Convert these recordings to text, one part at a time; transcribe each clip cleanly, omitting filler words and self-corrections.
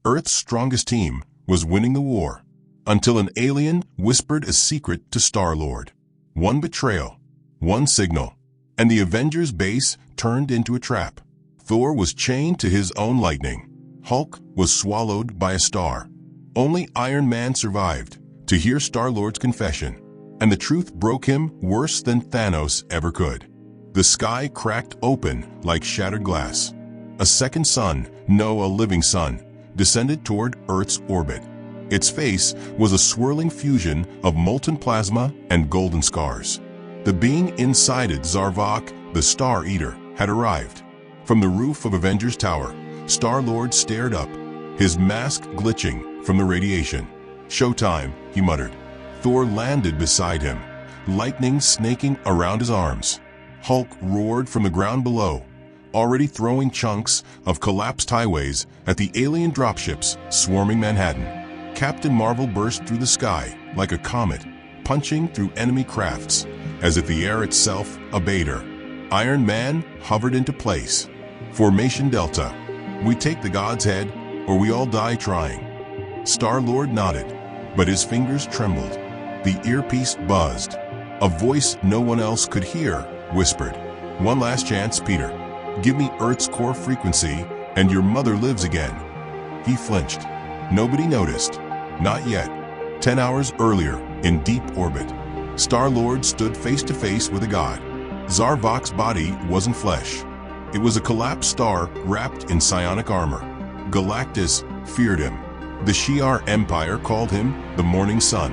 Earth's strongest team was winning the war, until an alien whispered a secret to Star-Lord. One betrayal, one signal, and the Avengers base turned into a trap. Thor was chained to his own lightning. Hulk was swallowed by a star. Only Iron Man survived to hear Star-Lord's confession, and the truth broke him worse than Thanos ever could. The sky cracked open like shattered glass. A second sun, no, a living sun, descended toward Earth's orbit. Its face was a swirling fusion of molten plasma and golden scars. The being inside it, Zarvok, the Star Eater, had arrived. From the roof of Avengers Tower, Star-Lord stared up, his mask glitching from the radiation. "Showtime," he muttered. Thor landed beside him, lightning snaking around his arms. Hulk roared from the ground below, already throwing chunks of collapsed highways at the alien dropships swarming Manhattan. Captain Marvel burst through the sky like a comet, punching through enemy crafts as if the air itself obeyed her. Iron Man hovered into place. Formation Delta. We take the God's head, or we all die trying. Star-Lord nodded, but his fingers trembled. The earpiece buzzed. A voice no one else could hear whispered, "One last chance, Peter. Give me Earth's core frequency, and your mother lives again." He flinched. Nobody noticed. Not yet. 10 hours earlier, in deep orbit, Star-Lord stood face to face with a god. Zarvok's body wasn't flesh. It was a collapsed star wrapped in psionic armor. Galactus feared him. The Shi'ar Empire called him the Morning Sun.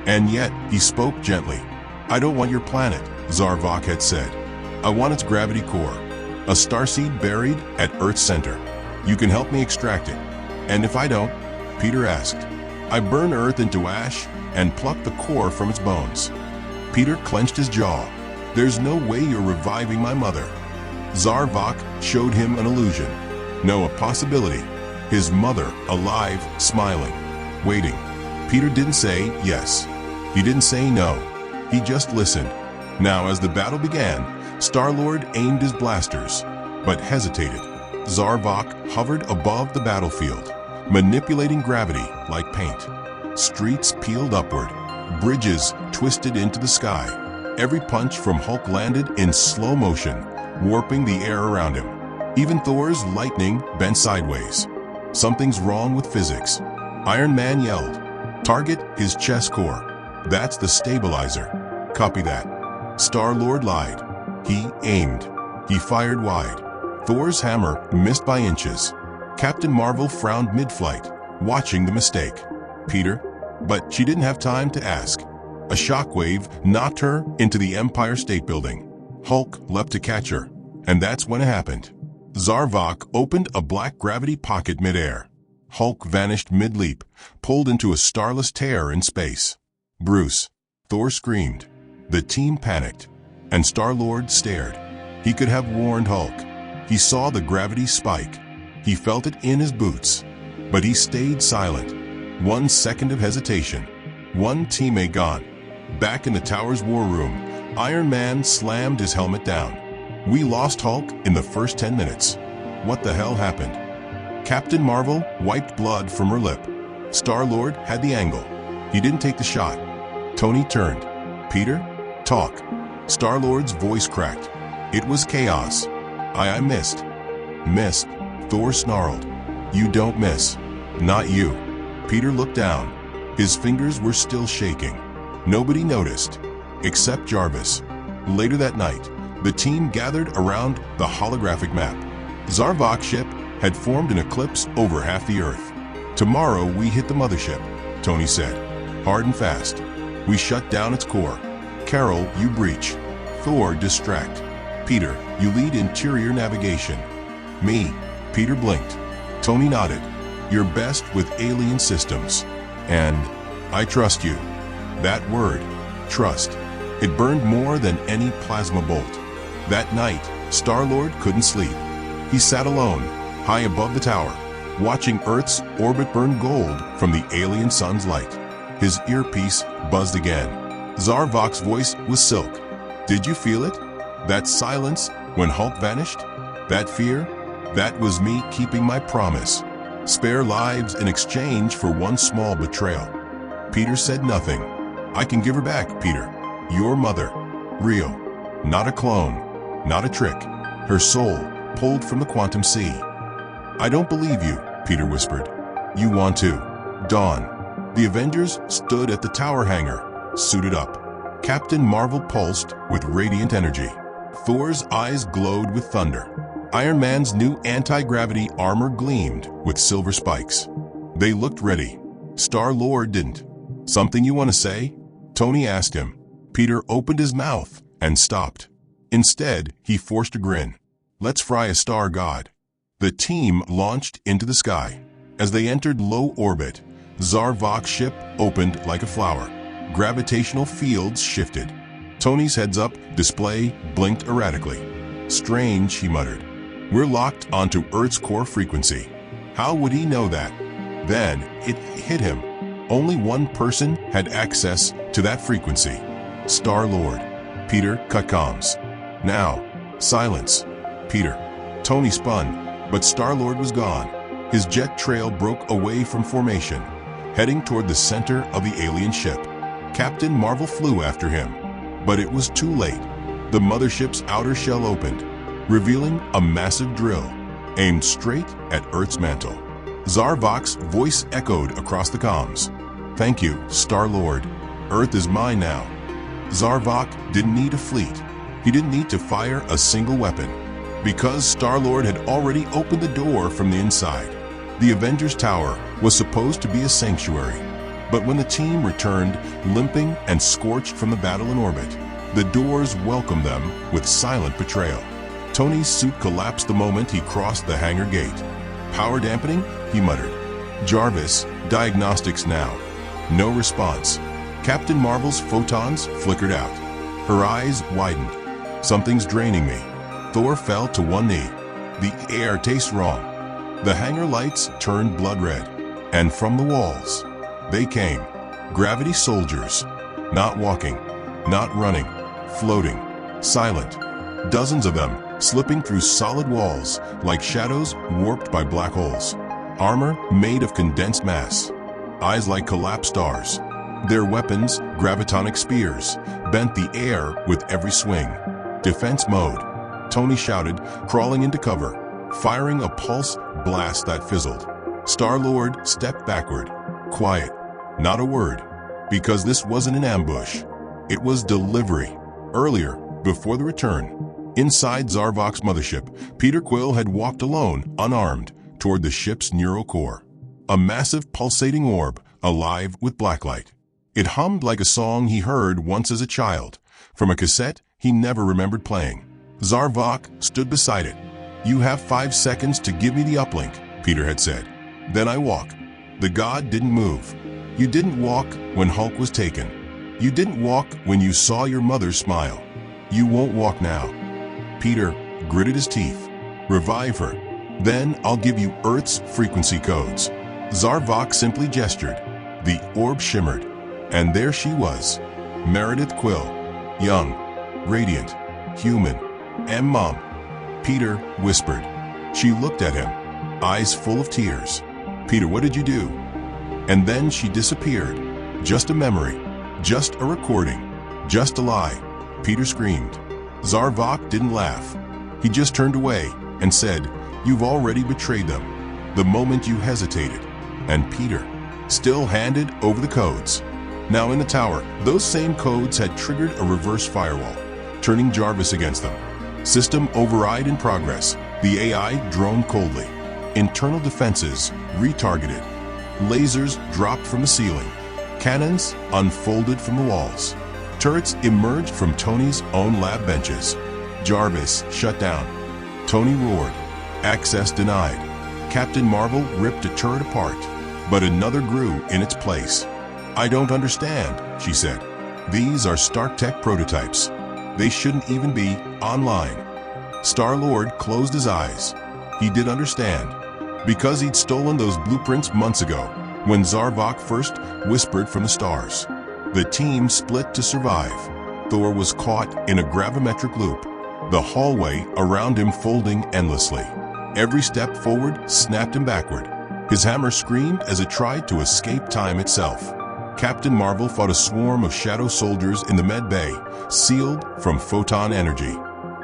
And yet, he spoke gently. "I don't want your planet," Zarvok had said. "I want its gravity core. A starseed buried at Earth's center. You can help me extract it." "And if I don't?" Peter asked. "I burn Earth into ash and pluck the core from its bones." Peter clenched his jaw. "There's no way you're reviving my mother." Zarvok showed him an illusion. No, a possibility. His mother, alive, smiling, waiting. Peter didn't say yes. He didn't say no. He just listened. Now, as the battle began, Star-Lord aimed his blasters, but hesitated. Zarvok hovered above the battlefield, manipulating gravity like paint. Streets peeled upward. Bridges twisted into the sky. Every punch from Hulk landed in slow motion, warping the air around him. Even Thor's lightning bent sideways. Something's wrong with physics. Iron Man yelled, "Target his chest core. That's the stabilizer." "Copy that." Star-Lord lied. He aimed. He fired wide. Thor's hammer missed by inches. Captain Marvel frowned mid-flight, watching the mistake. "Peter?" But she didn't have time to ask. A shockwave knocked her into the Empire State Building. Hulk leapt to catch her, and that's when it happened. Zarvok opened a black gravity pocket midair. Hulk vanished mid-leap, pulled into a starless tear in space. "Bruce!" Thor screamed. The team panicked, and Star-Lord stared. He could have warned Hulk. He saw the gravity spike. He felt it in his boots. But he stayed silent. 1 second of hesitation. One teammate gone. Back in the tower's war room, Iron Man slammed his helmet down. "We lost Hulk in the first 10 minutes. What the hell happened?" Captain Marvel wiped blood from her lip. Star-Lord had the angle. He didn't take the shot. Tony turned. "Peter? Talk." Star-Lord's voice cracked. "It was chaos. I missed." "Missed?" Thor snarled. "You don't miss. Not you." Peter looked down. His fingers were still shaking. Nobody noticed, except Jarvis. Later that night, the team gathered around the holographic map. Zarvok's ship had formed an eclipse over half the Earth. "Tomorrow we hit the mothership," Tony said. "Hard and fast. We shut down its core. Carol, you breach. Thor, distract. Peter, you lead interior navigation." "Me." Peter blinked. Tony nodded. "You're best with alien systems. And I trust you." That word, trust, it burned more than any plasma bolt. That night, Star-Lord couldn't sleep. He sat alone, high above the tower, watching Earth's orbit burn gold from the alien sun's light. His earpiece buzzed again. Zarvok's voice was silk. "Did you feel it? That silence when Hulk vanished? That fear? That was me keeping my promise." Spare lives in exchange for one small betrayal. Peter said nothing. I can give her back, Peter. Your mother. Real. Not a clone. Not a trick. Her soul, pulled from the quantum sea. I don't believe you, Peter whispered. You want to. Dawn. The Avengers stood at the tower hangar, suited up. Captain Marvel pulsed with radiant energy. Thor's eyes glowed with thunder. Iron Man's new anti-gravity armor gleamed with silver spikes. They looked ready. Star-Lord didn't. Something you want to say? Tony asked him. Peter opened his mouth and stopped. Instead, he forced a grin. Let's fry a star god. The team launched into the sky. As they entered low orbit, Zarvok's ship opened like a flower. Gravitational fields shifted. Tony's heads-up display blinked erratically. Strange, he muttered. We're locked onto Earth's core frequency. How would he know that? Then it hit him. Only one person had access to that frequency. Star-Lord. Peter cut comms. Now, silence. Peter. Tony spun, but Star-Lord was gone. His jet trail broke away from formation, heading toward the center of the alien ship. Captain Marvel flew after him, but it was too late. The mothership's outer shell opened, revealing a massive drill aimed straight at Earth's mantle. Zarvok's voice echoed across the comms. Thank you, Star-Lord. Earth is mine now. Zarvok didn't need a fleet. He didn't need to fire a single weapon, because Star-Lord had already opened the door from the inside. The Avengers Tower was supposed to be a sanctuary, but when the team returned, limping and scorched from the battle in orbit, the doors welcomed them with silent betrayal. Tony's suit collapsed the moment he crossed the hangar gate. Power dampening? He muttered. Jarvis, diagnostics now. No response. Captain Marvel's photons flickered out. Her eyes widened. Something's draining me. Thor fell to one knee. The air tastes wrong. The hangar lights turned blood red. And from the walls, they came. Gravity soldiers. Not walking, not running, floating, silent. Dozens of them slipping through solid walls like shadows warped by black holes. Armor made of condensed mass. Eyes like collapsed stars. Their weapons, gravitonic spears, bent the air with every swing. Defense mode. Tony shouted, crawling into cover, firing a pulse blast that fizzled. Star-Lord stepped backward. Quiet. Not a word. Because this wasn't an ambush. It was delivery. Earlier, before the return, inside Zarvok's mothership, Peter Quill had walked alone, unarmed, toward the ship's neural core. A massive pulsating orb, alive with blacklight. It hummed like a song he heard once as a child, from a cassette he never remembered playing. Zarvok stood beside it. You have 5 seconds to give me the uplink, Peter had said. Then I walk. The god didn't move. You didn't walk when Hulk was taken. You didn't walk when you saw your mother smile. You won't walk now. Peter gritted his teeth. Revive her. Then I'll give you Earth's frequency codes. Zarvok simply gestured. The orb shimmered. And there she was. Meredith Quill. Young. Radiant. Human. And Mom. Peter whispered. She looked at him, eyes full of tears. Peter, what did you do? And then she disappeared. Just a memory. Just a recording. Just a lie. Peter screamed. Zarvok didn't laugh. He just turned away and said, You've already betrayed them. The moment you hesitated. And Peter still handed over the codes. Now in the tower, those same codes had triggered a reverse firewall, turning Jarvis against them. System override in progress. The AI droned coldly. Internal defenses retargeted. Lasers dropped from the ceiling. Cannons unfolded from the walls. Turrets emerged from Tony's own lab benches. Jarvis shut down. Tony roared. Access denied. Captain Marvel ripped a turret apart, but another grew in its place. I don't understand, she said. These are Stark Tech prototypes. They shouldn't even be online. Star-Lord closed his eyes. He did understand, because he'd stolen those blueprints months ago, when Zarvok first whispered from the stars. The team split to survive. Thor was caught in a gravimetric loop, the hallway around him folding endlessly. Every step forward snapped him backward. His hammer screamed as it tried to escape time itself. Captain Marvel fought a swarm of shadow soldiers in the med bay, sealed from photon energy.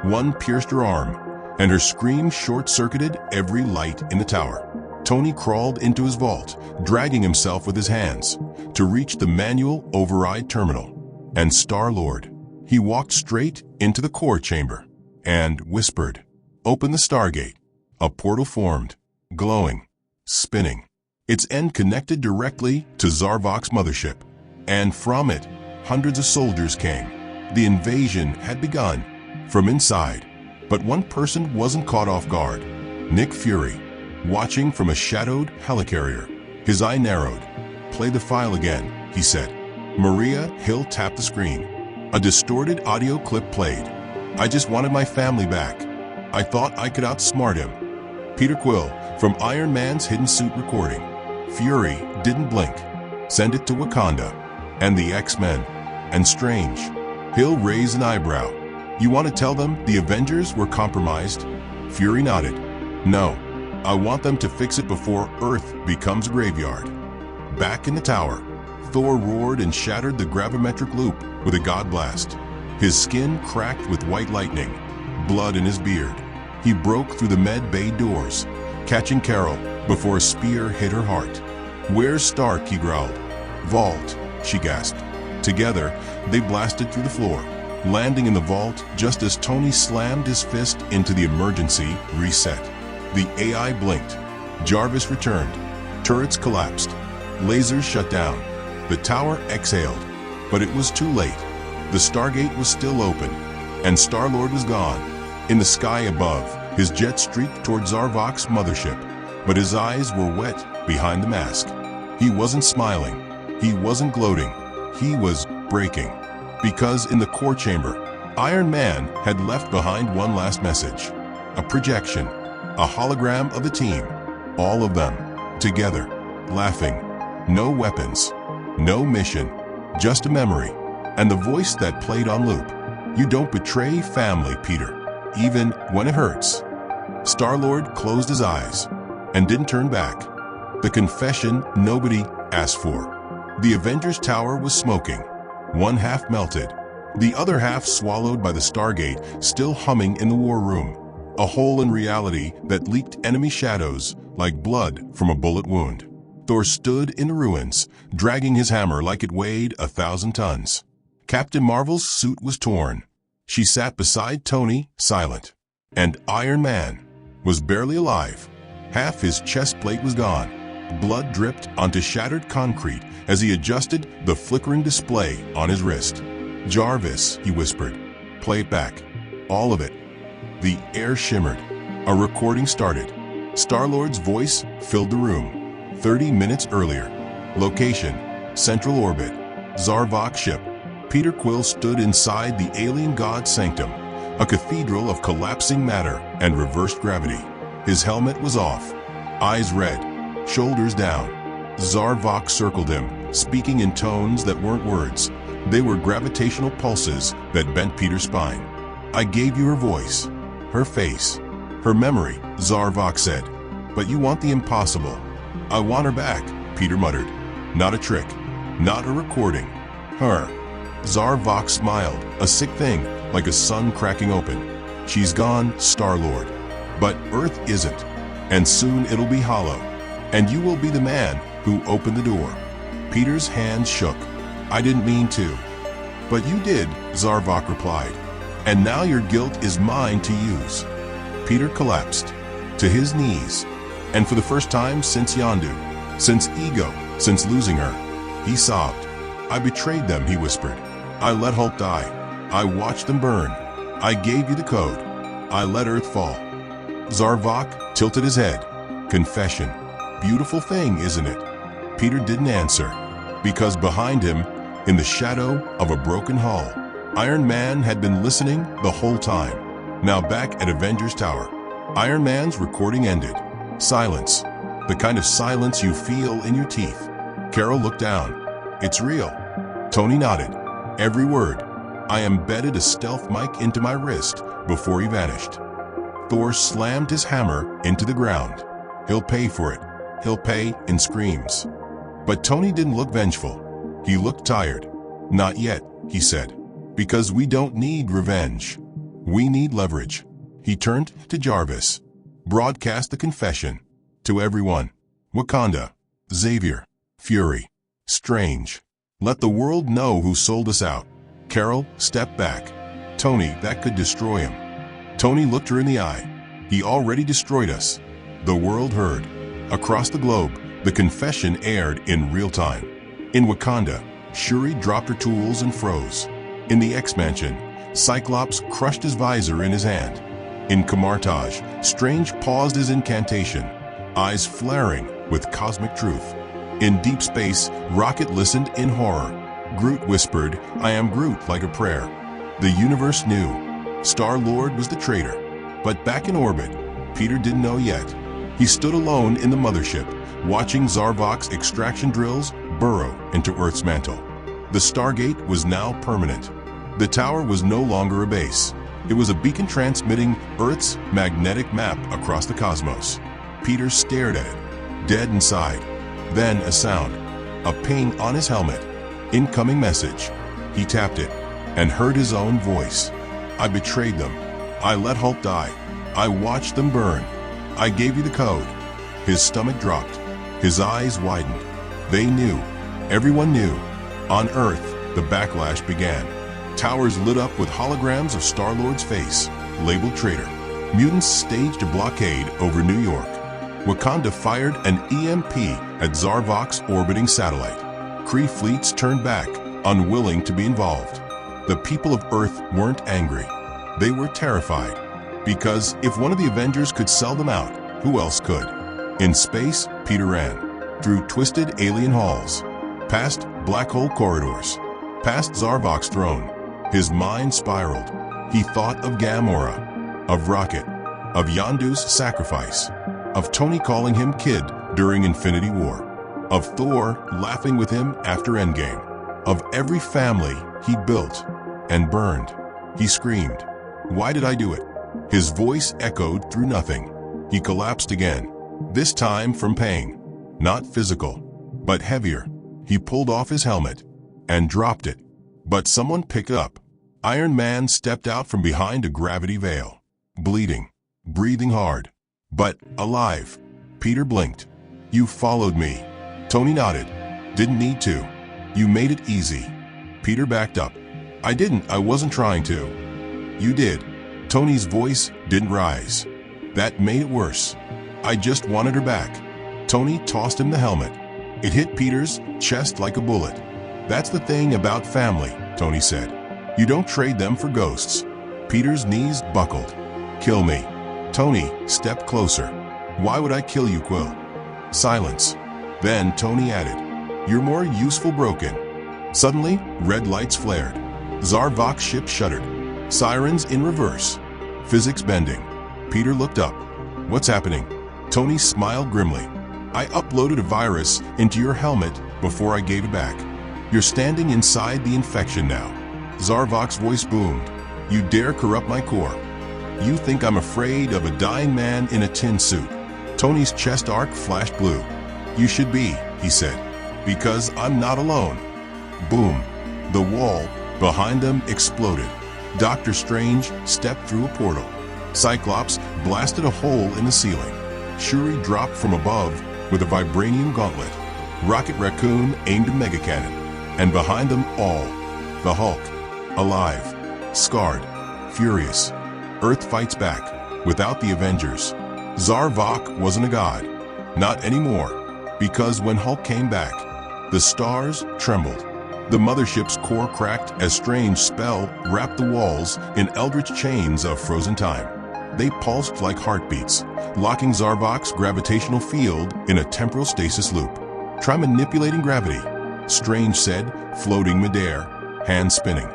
One pierced her arm, and her scream short-circuited every light in the tower. Tony crawled into his vault, dragging himself with his hands, to reach the manual override terminal. And Star-Lord. He walked straight into the core chamber, and whispered, "Open the Stargate." A portal formed, glowing, spinning. Its end connected directly to Zarvok's mothership, and from it, hundreds of soldiers came. The invasion had begun from inside, but one person wasn't caught off guard. Nick Fury, watching from a shadowed helicarrier. His eye narrowed. "Play the file again," he said. Maria Hill tapped the screen. A distorted audio clip played. "I just wanted my family back. I thought I could outsmart him." Peter Quill, from Iron Man's hidden suit recording. Fury didn't blink. "Send it to Wakanda and the X-Men." And Strange. Hill raised an eyebrow. "You want to tell them the Avengers were compromised?" Fury nodded. "No, I want them to fix it before Earth becomes a graveyard." Back in the tower, Thor roared and shattered the gravimetric loop with a god blast. His skin cracked with white lightning, blood in his beard. He broke through the med bay doors, catching Carol before a spear hit her heart. "Where's Stark?" he growled. "Vault," she gasped. Together, they blasted through the floor, landing in the vault just as Tony slammed his fist into the emergency reset. The AI blinked. Jarvis returned. Turrets collapsed. Lasers shut down. The tower exhaled, but it was too late. The Stargate was still open, and Star-Lord was gone. In the sky above, his jet streaked toward Zarvok's mothership, but his eyes were wet behind the mask. He wasn't smiling. He wasn't gloating. He was breaking. Because in the core chamber, Iron Man had left behind one last message. A projection. A hologram of the team. All of them. Together. Laughing. No weapons. No mission. Just a memory. And the voice that played on loop. "You don't betray family, Peter. Even when it hurts." Star-Lord closed his eyes and didn't turn back. The confession nobody asked for. The Avengers Tower was smoking. One half melted. The other half swallowed by the Stargate, still humming in the war room. A hole in reality that leaked enemy shadows like blood from a bullet wound. Thor stood in the ruins, dragging his hammer like it weighed 1,000 tons. Captain Marvel's suit was torn. She sat beside Tony, silent. And Iron Man was barely alive. Half his chest plate was gone. Blood dripped onto shattered concrete as he adjusted the flickering display on his wrist. "Jarvis," he whispered. "Play it back. All of it." The air shimmered. A recording started. Star-Lord's voice filled the room. 30 minutes earlier. Location: Central Orbit. Zarvok ship. Peter Quill stood inside the alien god sanctum, a cathedral of collapsing matter and reversed gravity. His helmet was off. Eyes red. Shoulders down. Zarvok circled him, speaking in tones that weren't words. They were gravitational pulses that bent Peter's spine. "I gave you her voice, her face, her memory," Zarvok said. "But you want the impossible." "I want her back," Peter muttered. "Not a trick. Not a recording. Her." Zarvok smiled, a sick thing, like a sun cracking open. "She's gone, Star-Lord. But Earth isn't. And soon it'll be hollow. And you will be the man who opened the door." Peter's hands shook. "I didn't mean to." "But you did," Zarvok replied. "And now your guilt is mine to use." Peter collapsed to his knees. And for the first time since Yondu, since Ego, since losing her, he sobbed. "I betrayed them," he whispered. "I let hope die. I watched them burn. I gave you the code. I let Earth fall." Zarvok tilted his head. "Confession. Beautiful thing, isn't it?" Peter didn't answer, because behind him, in the shadow of a broken hull, Iron Man had been listening the whole time. Now back at Avengers Tower, Iron Man's recording ended. Silence. The kind of silence you feel in your teeth. Carol looked down. "It's real." Tony nodded. "Every word." I embedded a stealth mic into my wrist before he vanished. Thor slammed his hammer into the ground. "He'll pay for it," he'll pay in screams. But Tony didn't look vengeful. He looked tired. Not yet, he said. Because we don't need revenge. We need leverage. He turned to Jarvis. Broadcast the confession. To everyone. Wakanda. Xavier. Fury. Strange. Let the world know who sold us out. Carol, step back. Tony, that could destroy him. Tony looked her in the eye. He already destroyed us. The world heard. Across the globe, the confession aired in real time. In Wakanda, Shuri dropped her tools and froze. In the X-Mansion, Cyclops crushed his visor in his hand. In Kamartaj, Strange paused his incantation, eyes flaring with cosmic truth. In deep space, Rocket listened in horror. Groot whispered, "I am Groot," like a prayer. The universe knew. Star-Lord was the traitor. But back in orbit, Peter didn't know yet. He stood alone in the mothership, watching Zarvok's extraction drills burrow into Earth's mantle. The Stargate was now permanent. The tower was no longer a base. It was a beacon transmitting Earth's magnetic map across the cosmos. Peter stared at it, dead inside. Then a sound, a ping on his helmet. Incoming message. He tapped it and heard his own voice. "I betrayed them. I let Hulk die. I watched them burn. I gave you the code." His stomach dropped. His eyes widened. They knew. Everyone knew. On Earth, the backlash began. Towers lit up with holograms of Star-Lord's face, labeled traitor. Mutants staged a blockade over New York. Wakanda fired an EMP at Zarvok's orbiting satellite. Kree fleets turned back, unwilling to be involved. The people of Earth weren't angry. They were terrified. Because if one of the Avengers could sell them out, who else could? In space, Peter ran. Through twisted alien halls. Past black hole corridors. Past Zarvok's throne. His mind spiraled. He thought of Gamora. Of Rocket. Of Yondu's sacrifice. Of Tony calling him kid during Infinity War. Of Thor laughing with him after Endgame. Of every family he built and burned. He screamed, "Why did I do it?" His voice echoed through nothing. He collapsed again, this time from pain. Not physical, but heavier. He pulled off his helmet and dropped it. But someone picked it up. Iron Man stepped out from behind a gravity veil, bleeding, breathing hard, but alive. Peter blinked. "You followed me." Tony nodded. "Didn't need to. You made it easy." Peter backed up. "I didn't. I wasn't trying to." "You did." Tony's voice didn't rise. That made it worse. "I just wanted her back." Tony tossed him the helmet. It hit Peter's chest like a bullet. "That's the thing about family," Tony said. "You don't trade them for ghosts." Peter's knees buckled. "Kill me." Tony stepped closer. "Why would I kill you, Quill?" Silence. Then Tony added, "You're more useful broken." Suddenly, red lights flared. Zarvok's ship shuddered. Sirens in reverse. Physics bending. Peter looked up. "What's happening?" Tony smiled grimly. "I uploaded a virus into your helmet before I gave it back. You're standing inside the infection now." Zarvok's voice boomed. "You dare corrupt my core? You think I'm afraid of a dying man in a tin suit?" Tony's chest arc flashed blue. "You should be," he said, "because I'm not alone." Boom. The wall behind them exploded. Doctor Strange stepped through a portal. Cyclops blasted a hole in the ceiling. Shuri dropped from above with a vibranium gauntlet. Rocket Raccoon aimed a mega cannon. And behind them all, the Hulk, alive, scarred, furious. Earth fights back, without the Avengers. Zarvok wasn't a god. Not anymore. Because when Hulk came back, the stars trembled. The mothership's core cracked as Strange's spell wrapped the walls in eldritch chains of frozen time. They pulsed like heartbeats, locking Zarvok's gravitational field in a temporal stasis loop. "Try manipulating gravity," Strange said, floating midair, hands spinning.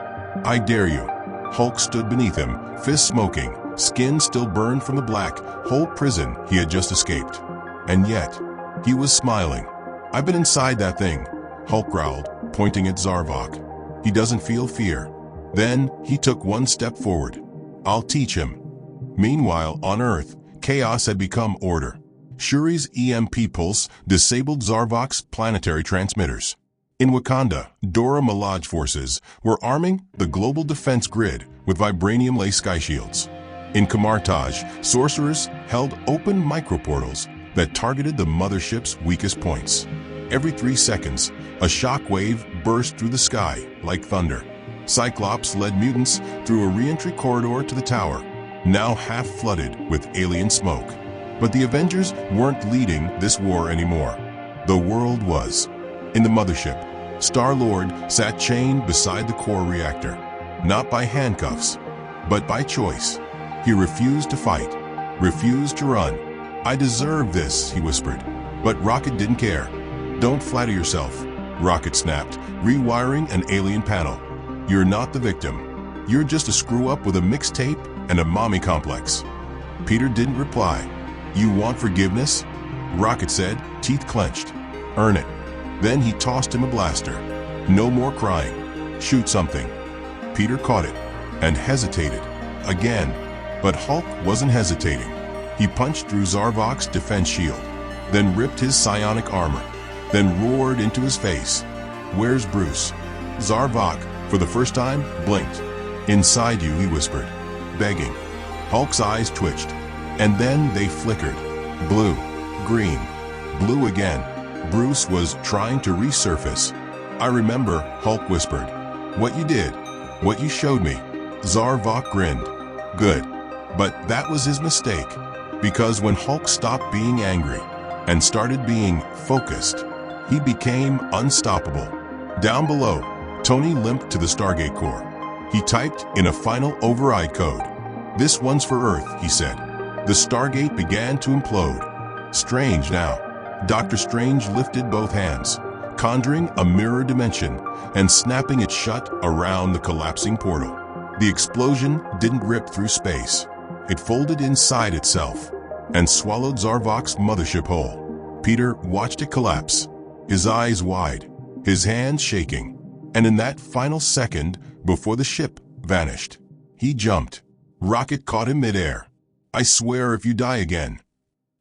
"I dare you." Hulk stood beneath him, fists smoking, skin still burned from the black hole prison he had just escaped. And yet, he was smiling. "I've been inside that thing," Hulk growled, pointing at Zarvok. "He doesn't feel fear." Then he took one step forward. "I'll teach him." Meanwhile, on Earth, chaos had become order. Shuri's EMP pulse disabled Zarvok's planetary transmitters. In Wakanda, Dora Milaje forces were arming the global defense grid with vibranium-lace sky shields. In Kamartaj, sorcerers held open microportals that targeted the mothership's weakest points. Every 3 seconds, a shock wave burst through the sky like thunder. Cyclops led mutants through a re-entry corridor to the tower, now half flooded with alien smoke. But the Avengers weren't leading this war anymore. The world was. In the mothership, Star-Lord sat chained beside the core reactor, not by handcuffs, but by choice. He refused to fight, refused to run. "I deserve this," he whispered. But Rocket didn't care. "Don't flatter yourself," Rocket snapped, rewiring an alien panel. "You're not the victim. You're just a screw-up with a mixtape and a mommy complex." Peter didn't reply. "You want forgiveness?" Rocket said, teeth clenched. "Earn it." Then he tossed him a blaster. "No more crying. Shoot something." Peter caught it and hesitated again. But Hulk wasn't hesitating. He punched through Zarvok's defense shield, then ripped his psionic armor, then roared into his face. "Where's Bruce?" Zarvok, for the first time, blinked. "Inside you," he whispered, begging. Hulk's eyes twitched, and then they flickered. Blue, green, blue again. Bruce was trying to resurface. "I remember," Hulk whispered. "What you did, what you showed me." Zarvok grinned. "Good." But that was his mistake, because when Hulk stopped being angry and started being focused, he became unstoppable. Down below, Tony limped to the Stargate core. He typed in a final override code. "This one's for Earth," he said. The Stargate began to implode. Strange now. Dr. Strange lifted both hands, conjuring a mirror dimension and snapping it shut around the collapsing portal. The explosion didn't rip through space. It folded inside itself and swallowed Zarvok's mothership whole. Peter watched it collapse, his eyes wide, his hands shaking. And in that final second, before the ship vanished, he jumped. Rocket caught him midair. "I swear if you die again."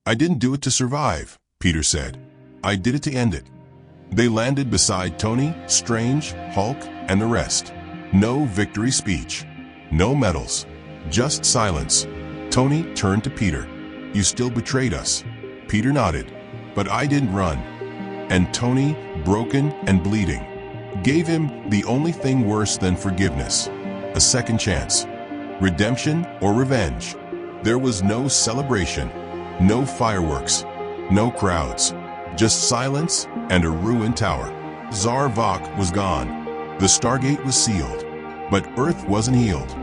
"I didn't do it to survive," Peter said. "I did it to end it." They landed beside Tony, Strange, Hulk, and the rest. No victory speech, no medals, just silence. Tony turned to Peter. "You still betrayed us." Peter nodded. "But I didn't run." And Tony, broken and bleeding, gave him the only thing worse than forgiveness: a second chance. Redemption or revenge. There was no celebration, no fireworks, no crowds, just silence and a ruined tower. Zarvok was gone. The Stargate was sealed, but Earth wasn't healed,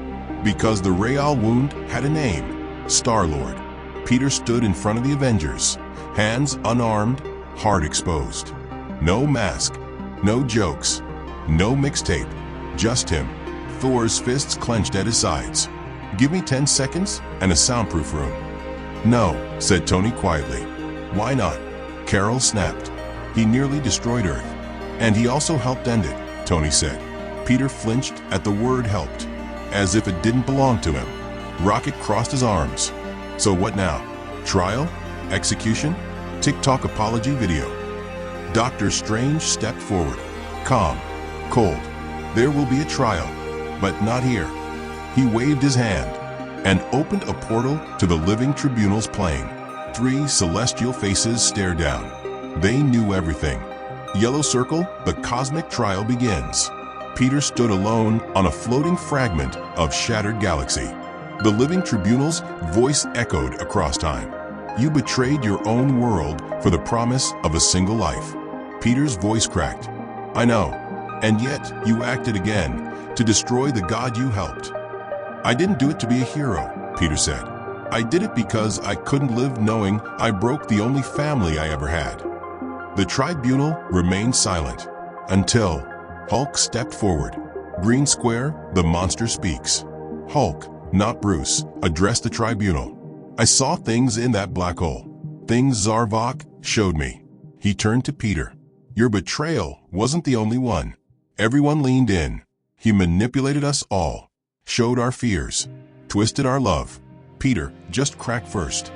because the Real wound had a name: Star-Lord. Peter stood in front of the Avengers, hands unarmed, heart exposed. No mask, no jokes, no mixtape, just him, Thor's fists clenched at his sides. "Give me 10 seconds and a soundproof room." "No," said Tony quietly. "Why not?" Carol snapped. "He nearly destroyed Earth. And he also helped end it," Tony said. Peter flinched at the word helped, as if it didn't belong to him. Rocket crossed his arms. "So what now? Trial? Execution? TikTok apology video?" Dr. Strange stepped forward, calm, cold. "There will be a trial, but not here." He waved his hand and opened a portal to the living tribunal's plane. 3 celestial faces stared down. They knew everything. Yellow circle, the cosmic trial begins. Peter stood alone on a floating fragment of shattered galaxy. The living tribunal's voice echoed across time. "You betrayed your own world for the promise of a single life." Peter's voice cracked. "I know. And yet you acted again to destroy the God you helped." "I didn't do it to be a hero," Peter said. "I did it because I couldn't live knowing I broke the only family I ever had." The tribunal remained silent until Hulk stepped forward. Green square, the monster speaks. Hulk, not Bruce, addressed the tribunal. "I saw things in that black hole. Things Zarvok showed me." He turned to Peter. "Your betrayal wasn't the only one. Everyone leaned in. He manipulated us all, showed our fears, twisted our love. Peter, just crack first."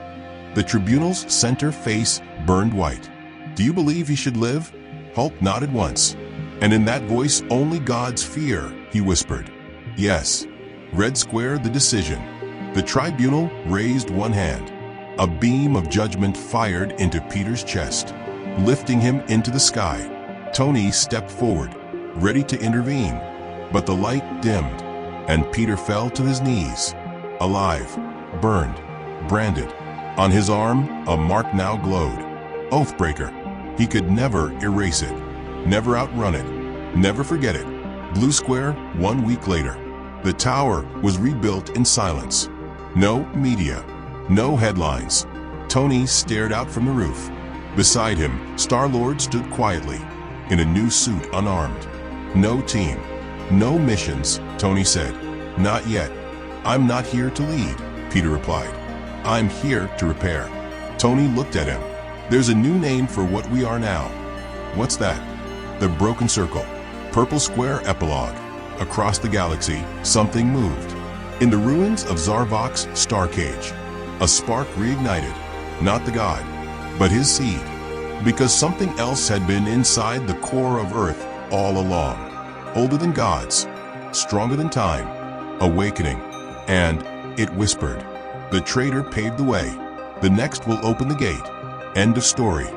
The tribunal's center face burned white. "Do you believe he should live?" Hulk nodded once. "And in that voice only God's fear," he whispered. "Yes." Red squared the decision. The tribunal raised one hand. A beam of judgment fired into Peter's chest, lifting him into the sky. Tony stepped forward, ready to intervene, but the light dimmed, and Peter fell to his knees. Alive, burned, branded. On his arm, a mark now glowed. Oathbreaker. He could never erase it, never outrun it, never forget it. Blue Square, 1 week later. The tower was rebuilt in silence. No media, no headlines. Tony stared out from the roof. Beside him, Star-Lord stood quietly, in a new suit, unarmed. "No team, no missions," Tony said. "Not yet." "I'm not here to lead," Peter replied. "I'm here to repair." Tony looked at him. "There's a new name for what we are now." "What's that?" "The Broken Circle." Purple Square epilogue. Across the galaxy, something moved. In the ruins of Zarvok's star cage, a spark reignited. Not the god, but his seed. Because something else had been inside the core of Earth all along. Older than gods, stronger than time, awakening. And it whispered. The traitor paved the way. The next will open the gate. End of story.